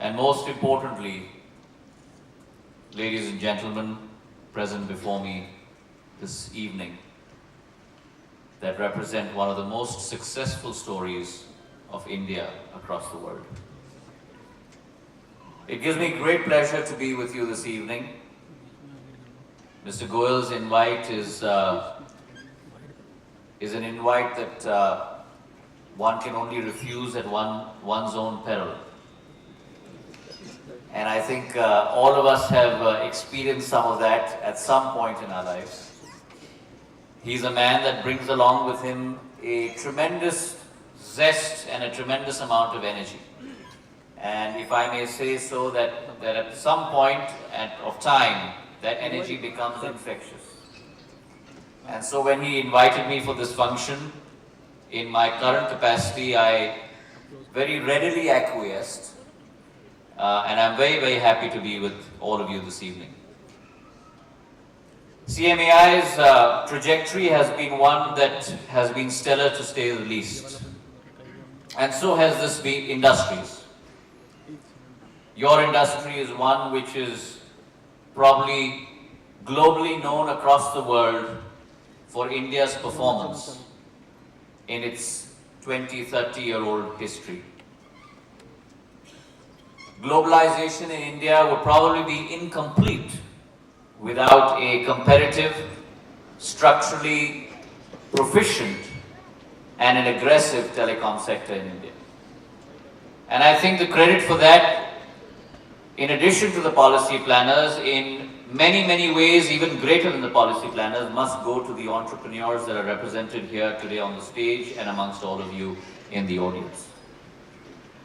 and most importantly, ladies and gentlemen present before me this evening, that represent one of the most successful stories of India across the world. It gives me great pleasure to be with you this evening. Mr. Goyal's invite is an invite that one can only refuse at one's own peril. And I think all of us have experienced some of that at some point in our lives. He's a man that brings along with him a tremendous zest and a tremendous amount of energy. And if I may say so, that at some point of time, that energy becomes infectious. And so when he invited me for this function, in my current capacity, I very readily acquiesced. And I'm very, very happy to be with all of you this evening. CMAI's trajectory has been one that has been stellar, to say the least. And so has this industries. Your industry is one which is probably globally known across the world for India's performance in its 20-30-year-old history. Globalization in India would probably be incomplete without a competitive, structurally proficient, and an aggressive telecom sector in India. And I think the credit for that, in addition to the policy planners, in many, many ways, even greater than the policy planners, must go to the entrepreneurs that are represented here today on the stage and amongst all of you in the audience.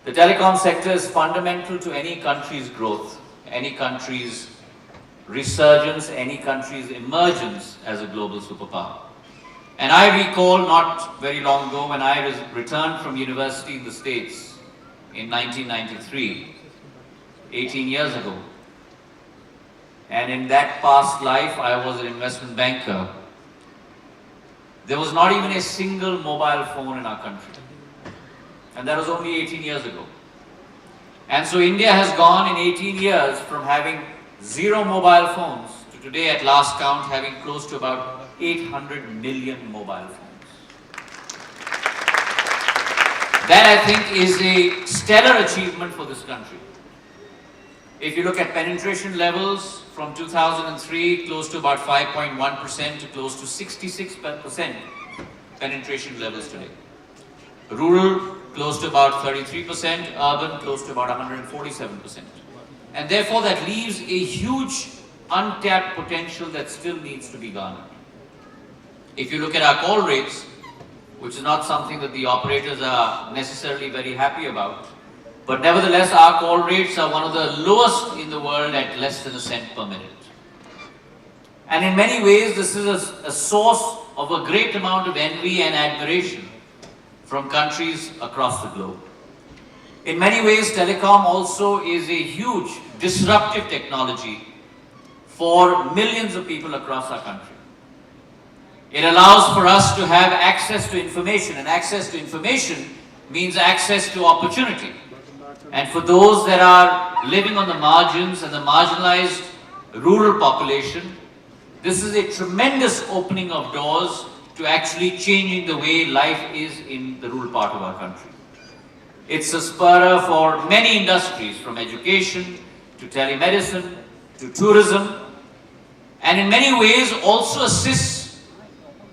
The telecom sector is fundamental to any country's growth, any country's resurgence, any country's emergence as a global superpower. And I recall not very long ago when I returned from university in the States in 1993, 18 years ago. And in that past life, I was an investment banker. There was not even a single mobile phone in our country. And that was only 18 years ago. And so India has gone in 18 years from having 0 mobile phones to today, at last count, having close to about 800 million mobile phones. That, I think, is a stellar achievement for this country. If you look at penetration levels from 2003, close to about 5.1% to close to 66% penetration levels today. Rural, close to about 33%, urban, close to about 147%. And therefore, that leaves a huge untapped potential that still needs to be garnered. If you look at our call rates, which is not something that the operators are necessarily very happy about, but nevertheless, our call rates are one of the lowest in the world at less than a cent per minute. And in many ways, this is a source of a great amount of envy and admiration from countries across the globe. In many ways, telecom also is a huge disruptive technology for millions of people across our country. It allows for us to have access to information, and access to information means access to opportunity. And for those that are living on the margins and the marginalized rural population, this is a tremendous opening of doors to actually changing the way life is in the rural part of our country. It's a spurrer for many industries, from education to telemedicine to tourism, and in many ways also assists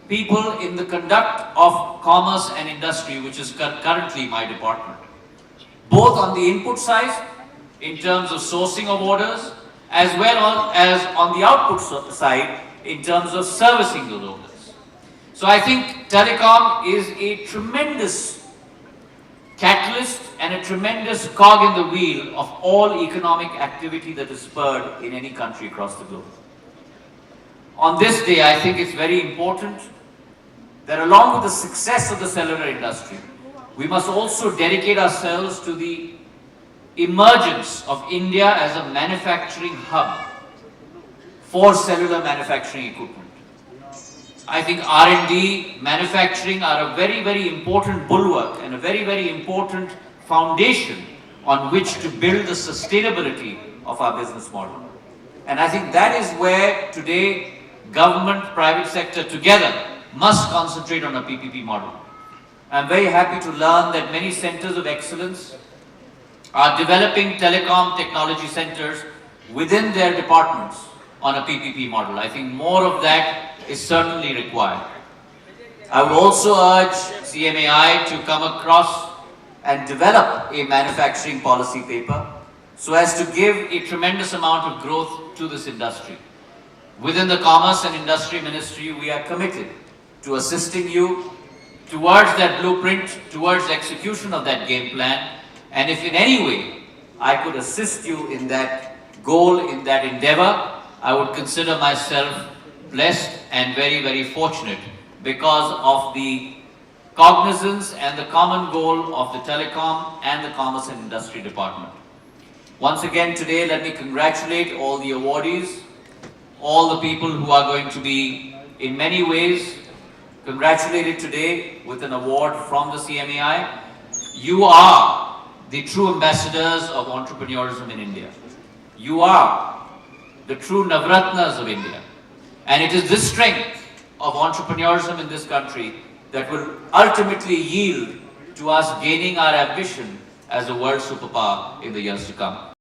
people in the conduct of commerce and industry, which is currently my department. Both on the input side, in terms of sourcing of orders, as well as on the output side, in terms of servicing those orders. So I think telecom is a tremendous catalyst and a tremendous cog in the wheel of all economic activity that is spurred in any country across the globe. On this day, I think it's very important that along with the success of the cellular industry, we must also dedicate ourselves to the emergence of India as a manufacturing hub for cellular manufacturing equipment. I think R&D, manufacturing are a very, very important bulwark and a very, very important foundation on which to build the sustainability of our business model. And I think that is where today government, private sector together must concentrate on a PPP model. I'm very happy to learn that many centers of excellence are developing telecom technology centers within their departments on a PPP model. I think more of that is certainly required. I would also urge CMAI to come across and develop a manufacturing policy paper so as to give a tremendous amount of growth to this industry. Within the Commerce and Industry Ministry, we are committed to assisting you towards that blueprint, towards execution of that game plan. And if in any way I could assist you in that goal, in that endeavor, I would consider myself blessed and very, very fortunate because of the cognizance and the common goal of the Telecom and the Commerce and Industry Department. Once again today, let me congratulate all the awardees, all the people who are going to be in many ways congratulated today with an award from the CMAI. You are the true ambassadors of entrepreneurism in India. You are the true Navratnas of India. And it is this strength of entrepreneurism in this country that will ultimately yield to us gaining our ambition as a world superpower in the years to come.